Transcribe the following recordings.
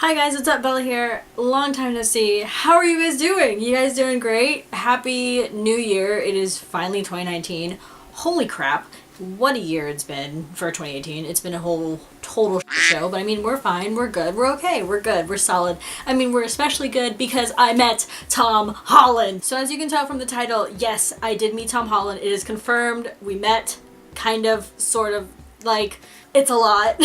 Hi guys, what's up? Bella here. Long time no see. How are you guys doing? You guys doing great? Happy New Year. It is finally 2019. Holy crap. What a year it's been for 2018. It's been a whole total show, but I mean, we're fine, we're good, we're okay, we're good, we're solid. I mean, we're especially good because I met Tom Holland. So as you can tell from the title, yes, I did meet Tom Holland. It is confirmed. We met, kind of, sort of, like, it's a lot.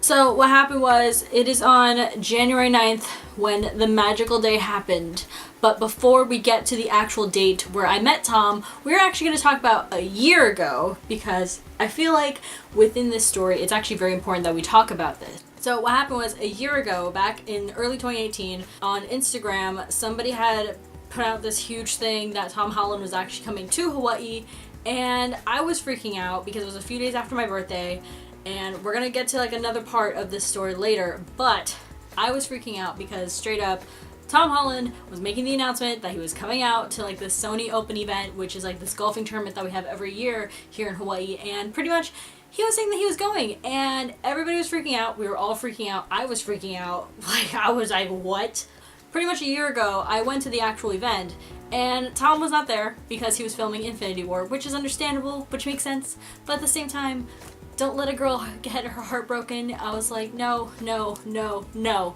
So what happened was, it is on January 9th when the magical day happened. But before we get to the actual date where I met Tom, we're actually going to talk about a year ago, because I feel like within this story, it's actually very important that we talk about this. So what happened was, a year ago, back in early 2018, on Instagram, somebody had put out this huge thing that Tom Holland was actually coming to Hawaii, and I was freaking out because it was a few days after my birthday, and we're gonna get to like another part of this story later, but I was freaking out because straight up, Tom Holland was making the announcement that he was coming out to like the Sony Open event, which is like this golfing tournament that we have every year here in Hawaii, and pretty much he was saying that he was going, and everybody was freaking out. We were all freaking out. I was freaking out. Like, I was like, what? Pretty much a year ago, I went to the actual event, and Tom was not there because he was filming Infinity War, which is understandable, which makes sense, but at the same time, don't let a girl get her heart broken. I was like, no, no, no, no.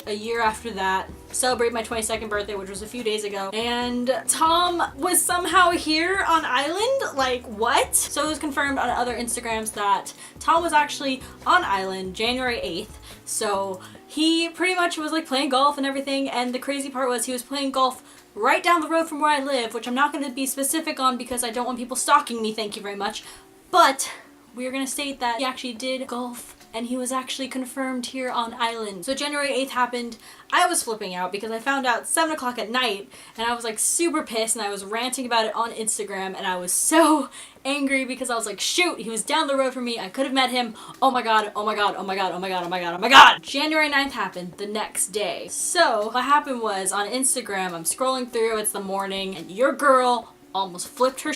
A year after that, celebrate my 22nd birthday, which was a few days ago, and Tom was somehow here on island? Like, what? So it was confirmed on other Instagrams that Tom was actually on island January 8th. So he pretty much was like playing golf and everything, and the crazy part was he was playing golf right down the road from where I live, which I'm not going to be specific on because I don't want people stalking me, thank you very much, but we are going to state that he actually did golf and he was actually confirmed here on island. So January 8th happened. I was flipping out because I found out 7 o'clock at night, and I was like super pissed, and I was ranting about it on Instagram, and I was so angry because I was like, shoot, he was down the road from me. I could have met him. Oh my god, oh my god, oh my god, oh my god, oh my god, oh my god. January 9th happened the next day. So what happened was, on Instagram, I'm scrolling through, it's the morning, and your girl almost flipped her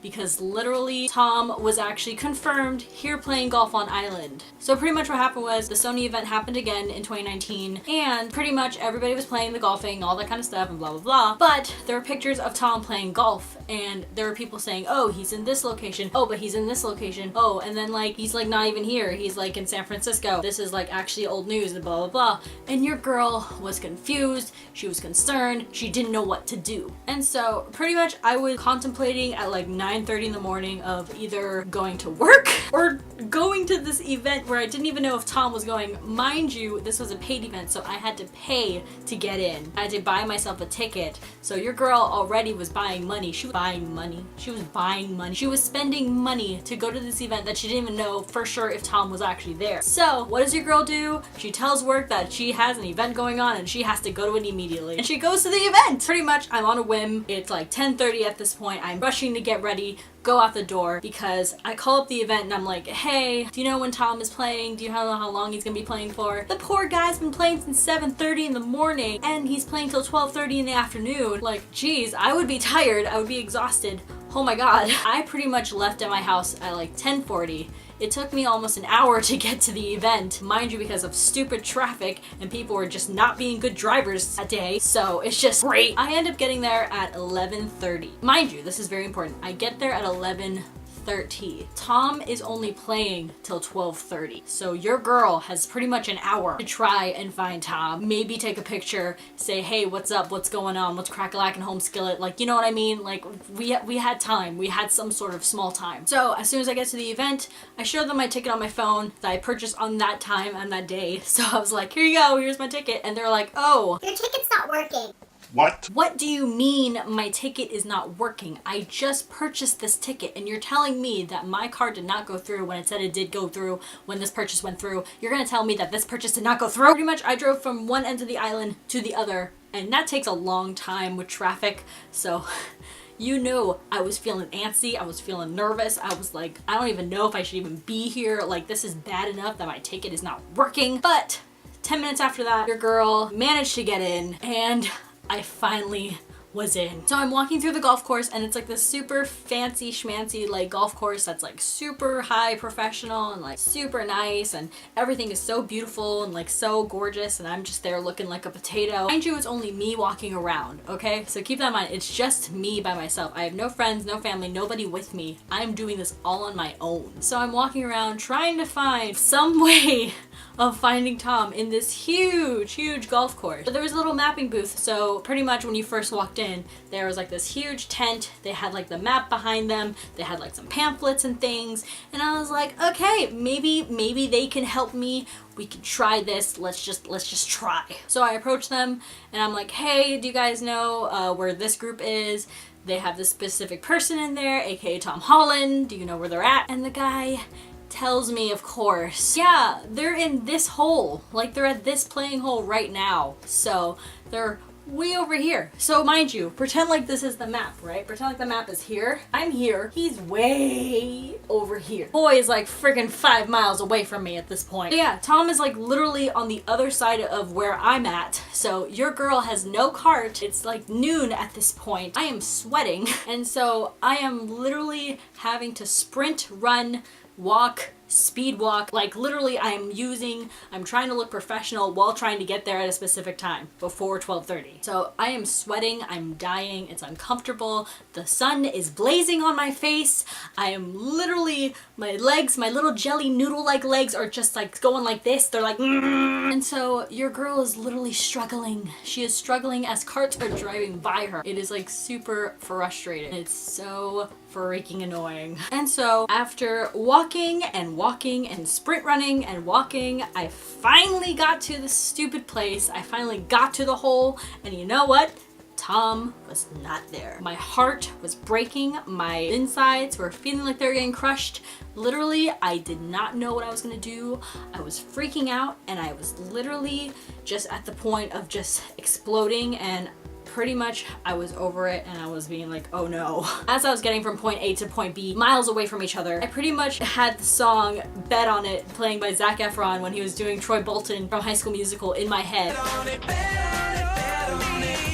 because literally Tom was actually confirmed here playing golf on island. So pretty much what happened was, the Sony event happened again in 2019, and pretty much everybody was playing the golfing, all that kind of stuff, and blah blah blah, but there were pictures of Tom playing golf, and there were people saying, oh, he's in this location, oh, but he's in this location, oh, and then like he's like not even here, he's like in San Francisco, this is like actually old news, and blah blah blah. And your girl was confused, she was concerned, she didn't know what to do. And so pretty much I was contemplating at like 9:30 in the morning of either going to work or going to this event where I didn't even know if Tom was going. Mind you, this was a paid event, so I had to pay to get in. I had to buy myself a ticket. So your girl already was buying money. She was buying money. She was buying money. She was spending money to go to this event that she didn't even know for sure if Tom was actually there. So what does your girl do? She tells work that she has an event going on and she has to go to it immediately. And she goes to the event. Pretty much I'm on a whim. It's like 10:30 at this point. I'm rushing to get ready, go out the door, because I call up the event and I'm like, hey, do you know when Tom is playing? Do you know how long he's gonna be playing for? The poor guy's been playing since 7:30 in the morning and he's playing till 12:30 in the afternoon. Like, geez, I would be tired, I would be exhausted. Oh my god. I pretty much left at my house at like 10:40. It took me almost an hour to get to the event, mind you, because of stupid traffic and people were just not being good drivers that day, so it's just great. I end up getting there at 11:30. Mind you, this is very important. I get there at 11:30. Tom is only playing till 12:30. So your girl has pretty much an hour to try and find Tom. Maybe take a picture, say, hey, what's up? What's going on? What's crack-a-lackin' home skillet? Like, you know what I mean? Like, we had time. We had some sort of small time. So as soon as I get to the event, I show them my ticket on my phone that I purchased on that time and that day. So I was like, here you go, here's my ticket. And they're like, oh, your ticket's not working. What? What do you mean my ticket is not working? I just purchased this ticket and you're telling me that my card did not go through when it said it did go through when this purchase went through. You're gonna tell me that this purchase did not go through? Pretty much I drove from one end of the island to the other, and that takes a long time with traffic, so you know I was feeling antsy, I was feeling nervous, I was like, I don't even know if I should even be here, like this is bad enough that my ticket is not working. But 10 minutes after that, your girl managed to get in, and I finally was in. So I'm walking through the golf course and it's like this super fancy schmancy like golf course that's like super high professional and like super nice, and everything is so beautiful and like so gorgeous, and I'm just there looking like a potato. Mind you, it's only me walking around, okay? So keep that in mind. It's just me by myself. I have no friends, no family, nobody with me. I'm doing this all on my own. So I'm walking around trying to find some way of finding Tom in this huge golf course. But there was a little mapping booth, so pretty much when you first walked in, there was like this huge tent. They had like the map behind them. They had like some pamphlets and things. And I was like, okay, maybe they can help me. We can try this. Let's just try. So I approached them and I'm like, hey, do you guys know where this group is? They have this specific person in there, aka Tom Holland. Do you know where they're at? And the guy tells me, of course, yeah, they're in this hole. Like, they're at this playing hole right now. So they're way over here. So mind you, pretend like this is the map, right? Pretend like the map is here. I'm here. He's way over here. Boy is like friggin' 5 miles away from me at this point. So yeah, Tom is like literally on the other side of where I'm at. So your girl has no cart. It's like noon at this point. I am sweating. And so I am literally having to sprint, run, walk, speed walk. Like literally I'm trying to look professional while trying to get there at a specific time before 12:30. So I am sweating, I'm dying, it's uncomfortable, the sun is blazing on my face, I am literally, my legs, my little jelly noodle like legs are just like going like this, they're like And so your girl is literally struggling. She is struggling as carts are driving by her. It is like super frustrating. It's so freaking annoying. And so after walking and sprint running and walking, I finally got to the stupid place. I finally got to the hole, and you know what? Tom was not there. My heart was breaking. My insides were feeling like they were getting crushed. Literally, I did not know what I was gonna do. I was freaking out, and I was literally just at the point of just exploding, and pretty much I was over it, and I was being like, oh no. As I was getting from point A to point B, miles away from each other, I pretty much had the song Bet on It playing by Zac Efron when he was doing Troy Bolton from High School Musical in my head.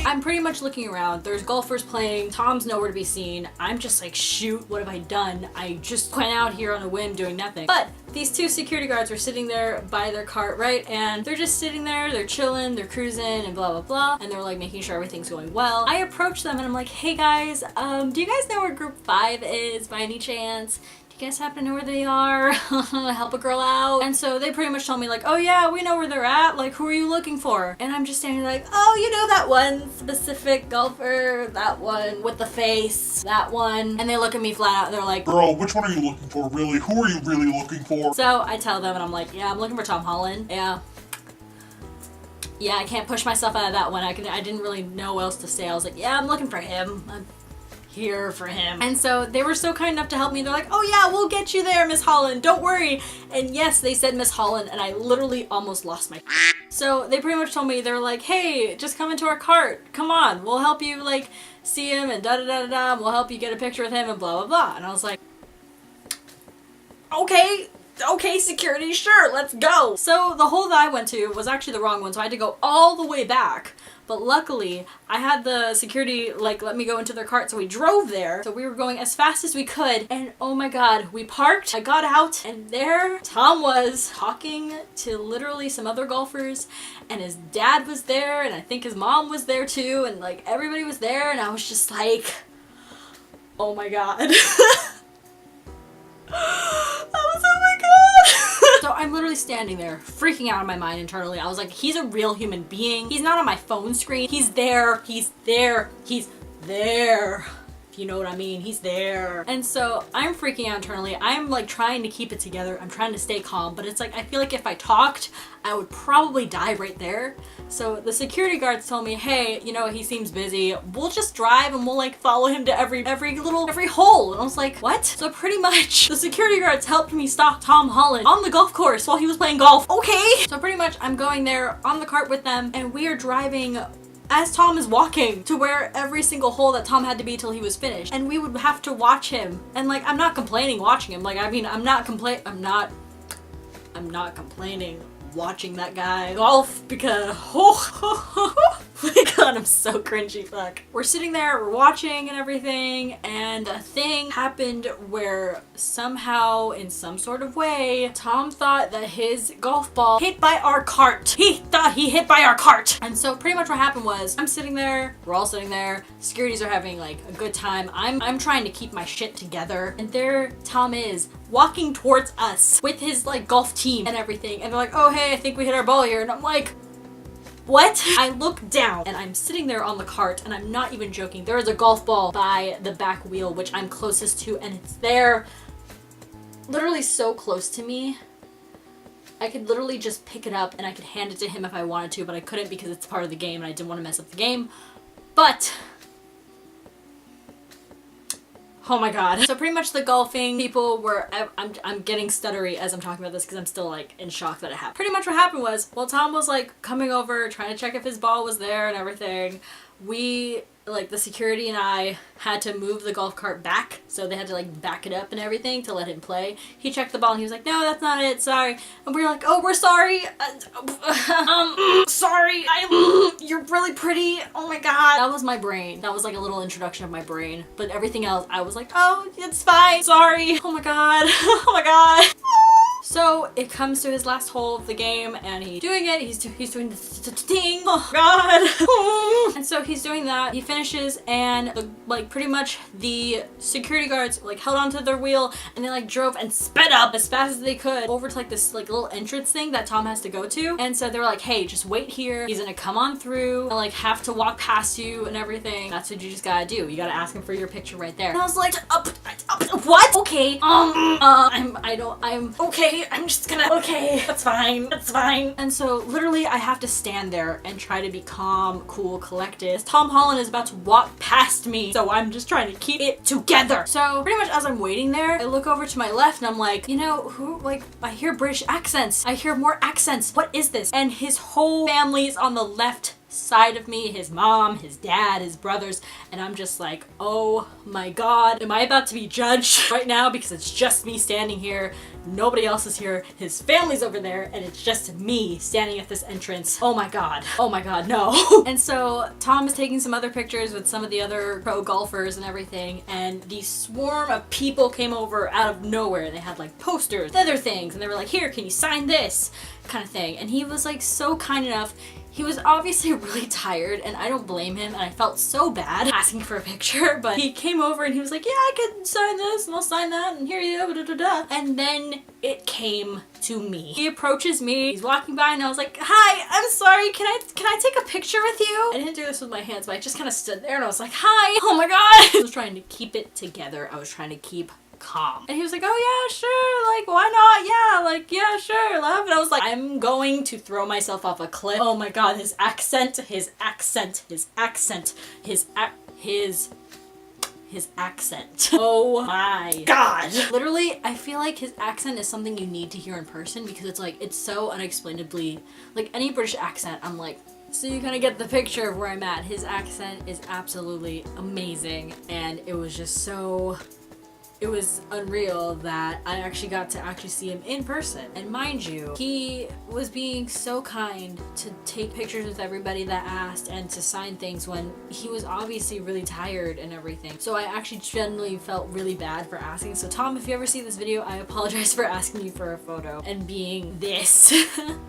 I'm pretty much looking around. There's golfers playing. Tom's nowhere to be seen. I'm just like, shoot, what have I done? I just went out here on a whim doing nothing. But these two security guards were sitting there by their cart, right? And they're just sitting there, they're chilling, they're cruising and blah, blah, blah. And they're like making sure everything's going well. I approached them and I'm like, hey guys, do you guys know where group 5 is by any chance? You guys happen to know where they are? Help a girl out. And so they pretty much told me like, oh yeah, we know where they're at. Like, who are you looking for? And I'm just standing like, oh, you know that one specific golfer, that one with the face, that one. And they look at me flat out and they're like, girl, which one are you looking for really? Who are you really looking for? So I tell them and I'm like, yeah, I'm looking for Tom Holland. Yeah, I can't push myself out of that one. I didn't really know what else to say. I was like, yeah, I'm looking for him. I'm here for him. And so they were so kind enough to help me. They're like, oh yeah, we'll get you there, Miss Holland, don't worry. And yes, they said Miss Holland, and I literally almost lost my So they pretty much told me, they were like, hey, just come into our cart, come on, we'll help you like see him and da da da da da, and we'll help you get a picture with him and blah blah blah. And I was like, okay, security, sure, let's go. So the hole that I went to was actually the wrong one, so I had to go all the way back. But luckily, I had the security like let me go into their cart, so we drove there. So we were going as fast as we could, and oh my god, we parked, I got out, and there Tom was talking to literally some other golfers, and his dad was there, and I think his mom was there too, and like everybody was there, and I was just like, oh my god. So I'm literally standing there, freaking out in my mind internally. I was like, he's a real human being. He's not on my phone screen. He's there, he's there, he's there. If you know what I mean, he's there. And so I'm freaking out internally. I'm like trying to keep it together. I'm trying to stay calm, but it's like, I feel like if I talked, I would probably die right there. So the security guards told me, hey, you know, he seems busy. We'll just drive and we'll like follow him to every hole. And I was like, what? So pretty much the security guards helped me stalk Tom Holland on the golf course while he was playing golf. Okay. So pretty much I'm going there on the cart with them, and we are driving as Tom is walking to where every single hole that Tom had to be till he was finished. And we would have to watch him. And like, I'm not complaining watching him. Like, I mean, I'm not complaining watching that guy golf because Oh my god, I'm so cringy, fuck. We're sitting there, we're watching and everything, and a thing happened where somehow, in some sort of way, Tom thought that his golf ball hit by our cart. He thought he hit by our cart! And so pretty much what happened was, I'm sitting there, we're all sitting there, securities are having like a good time, I'm trying to keep my shit together, and there Tom is, walking towards us with his like golf team and everything, and they're like, oh hey, I think we hit our ball here, and I'm like, what? I look down and I'm sitting there on the cart, and I'm not even joking. There is a golf ball by the back wheel, which I'm closest to, and it's there literally so close to me. I could literally just pick it up and I could hand it to him if I wanted to, but I couldn't because it's part of the game and I didn't want to mess up the game. But oh my god. So pretty much the golfing people were, I'm getting stuttery as I'm talking about this because I'm still like in shock that it happened. Pretty much what happened was, while Tom was like coming over, trying to check if his ball was there and everything, we, like the security and I, had to move the golf cart back. So they had to like back it up and everything to let him play. He checked the ball and he was like, no, that's not it, sorry. And we were like, oh, we're sorry. Sorry. You're really pretty. Oh my god. That was my brain. That was like a little introduction of my brain. But everything else, I was like, oh, it's fine. Sorry. Oh my god. Oh my god. So it comes to his last hole of the game and he's doing it. He's doing the thing. Oh god. And so he's doing that. He finishes and like pretty much the security guards like held onto their wheel and they like drove and sped up as fast as they could over to like this like little entrance thing that Tom has to go to. And so they were like, hey, just wait here. He's gonna come on through and like have to walk past you and everything. That's what you just gotta do. You gotta ask him for your picture right there. And I was like, what? Okay. I'm okay. I'm just gonna, okay, that's fine, that's fine. And so literally I have to stand there and try to be calm, cool, collected. Tom Holland is about to walk past me, so I'm just trying to keep it together. So pretty much as I'm waiting there, I look over to my left and I'm like, you know, who, like, I hear British accents. I hear more accents. What is this? And his whole family is on the left side of me, his mom, his dad, his brothers, and I'm just like, oh my god, am I about to be judged right now because it's just me standing here, nobody else is here, his family's over there, and it's just me standing at this entrance. Oh my god, no. And so Tom is taking some other pictures with some of the other pro golfers and everything, and the swarm of people came over out of nowhere. They had like posters, other things, and they were like, here, can you sign this kind of thing. And he was like so kind enough. He was obviously really tired, and I don't blame him, and I felt so bad asking for a picture, but he came over and he was like, yeah, I can sign this and I'll sign that and here you go, da da da. And then it came to me. He approaches me, he's walking by, and I was like, hi, I'm sorry, can I take a picture with you? I didn't do this with my hands, but I just kind of stood there and I was like, hi, oh my god. I was trying to keep it together. I was trying to keep calm. And he was like, oh yeah, sure, like why not? Yeah, like yeah, sure, laugh. And I was like, I'm going to throw myself off a cliff. Oh my god, his accent. Oh my god. Literally, I feel like his accent is something you need to hear in person because it's like, it's so unexplainably, like any British accent, I'm like, so you kind of get the picture of where I'm at. His accent is absolutely amazing, and it was just so, it was unreal that I actually got to see him in person. And mind you, he was being so kind to take pictures with everybody that asked and to sign things when he was obviously really tired and everything. So I actually genuinely felt really bad for asking. So Tom, if you ever see this video, I apologize for asking you for a photo and being this.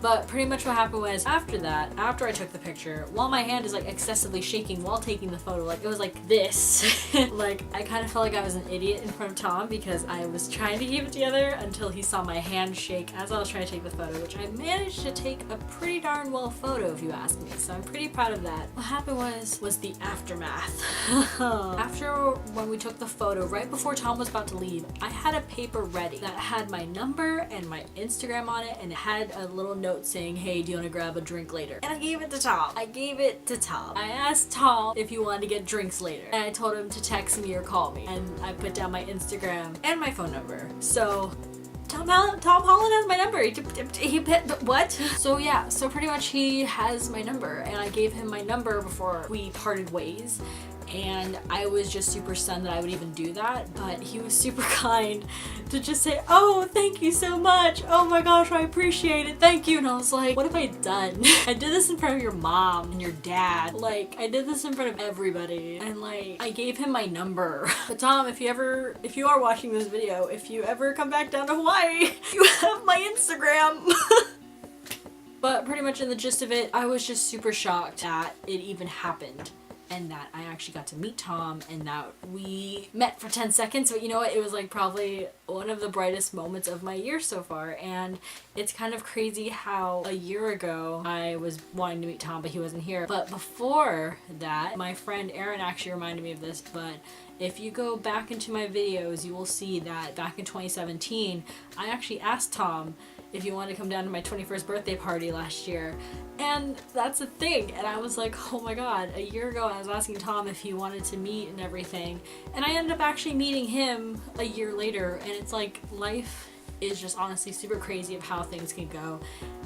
But pretty much what happened was, after that, after I took the picture, while my hand is like excessively shaking while taking the photo, like it was like this. Like I kind of felt like I was an idiot in front of Tom because I was trying to keep it together until he saw my hand shake as I was trying to take the photo, which I managed to take a pretty darn well photo if you ask me, so I'm pretty proud of that. What happened was the aftermath. After when we took the photo, right before Tom was about to leave, I had a paper ready that had my number and my Instagram on it, and it had a little note saying, hey, do you want to grab a drink later? And I gave it to Tom. I asked Tom if he wanted to get drinks later, and I told him to text me or call me, and I put down my Instagram and my phone number. So Tom Holland has my number. What? So yeah, so pretty much he has my number, and I gave him my number before we parted ways. and I was just super stunned that I would even do that, but he was super kind to just say, oh, thank you so much, oh my gosh, I appreciate it, thank you. And I was like, what have I done? I did this in front of your mom and your dad, like I did this in front of everybody, and like I gave him my number. But Tom, if you are watching this video, if you ever come back down to Hawaii, you have my Instagram. But pretty much in the gist of it, I was just super shocked that it even happened, and that I actually got to meet Tom, and that we met for 10 seconds, but you know what, it was like probably one of the brightest moments of my year so far. And it's kind of crazy how a year ago I was wanting to meet Tom, but he wasn't here. But before that, my friend Erin actually reminded me of this, but if you go back into my videos, you will see that back in 2017, I actually asked Tom if you wanted to come down to my 21st birthday party last year. And that's a thing. And I was like, oh my god, a year ago I was asking Tom if he wanted to meet and everything. And I ended up actually meeting him a year later. And it's like, life is just honestly super crazy of how things can go.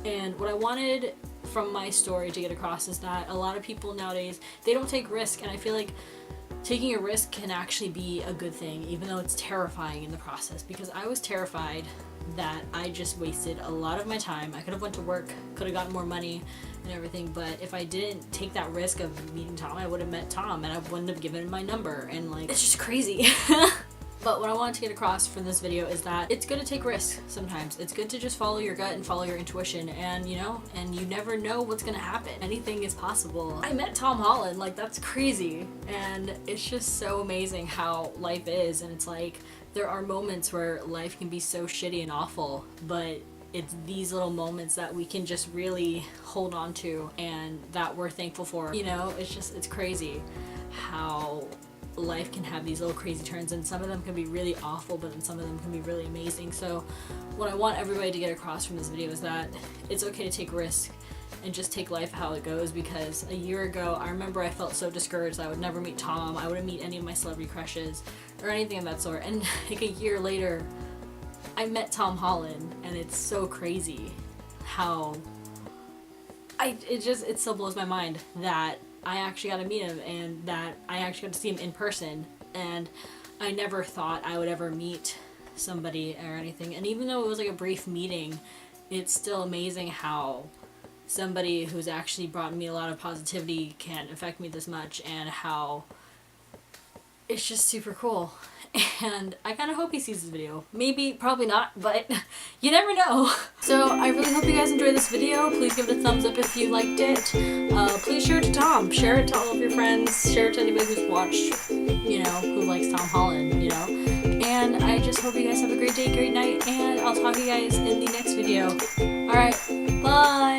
And what I wanted from my story to get across is that a lot of people nowadays, they don't take risk. And I feel like taking a risk can actually be a good thing, even though it's terrifying in the process, because I was terrified that I just wasted a lot of my time. I could have went to work, could have gotten more money and everything, but if I didn't take that risk of meeting Tom, I would have met Tom and I wouldn't have given him my number, and like, it's just crazy. But what I wanted to get across from this video is that it's good to take risks sometimes. It's good to just follow your gut and follow your intuition, and you know, and you never know what's gonna happen. Anything is possible. I met Tom Holland, like that's crazy. And it's just so amazing how life is, and it's like, there are moments where life can be so shitty and awful, but it's these little moments that we can just really hold on to and that we're thankful for. You know, it's crazy how life can have these little crazy turns, and some of them can be really awful, but then some of them can be really amazing. So what I want everybody to get across from this video is that it's okay to take risks and just take life how it goes, because a year ago I remember I felt so discouraged I would never meet Tom, I wouldn't meet any of my celebrity crushes or anything of that sort, and like a year later I met Tom Holland, and it's so crazy how it still blows my mind that I actually got to meet him, and that I actually got to see him in person. And I never thought I would ever meet somebody or anything, and even though it was like a brief meeting, it's still amazing how somebody who's actually brought me a lot of positivity can affect me this much, and how it's just super cool. And I kind of hope he sees this video. Maybe, probably not, but you never know. So I really hope you guys enjoyed this video. Please give it a thumbs up if you liked it. Please share it to Tom. Share it to all of your friends. Share it to anybody who's watched, you know, who likes Tom Holland, you know. And I just hope you guys have a great day, great night, and I'll talk to you guys in the next video. Alright, bye!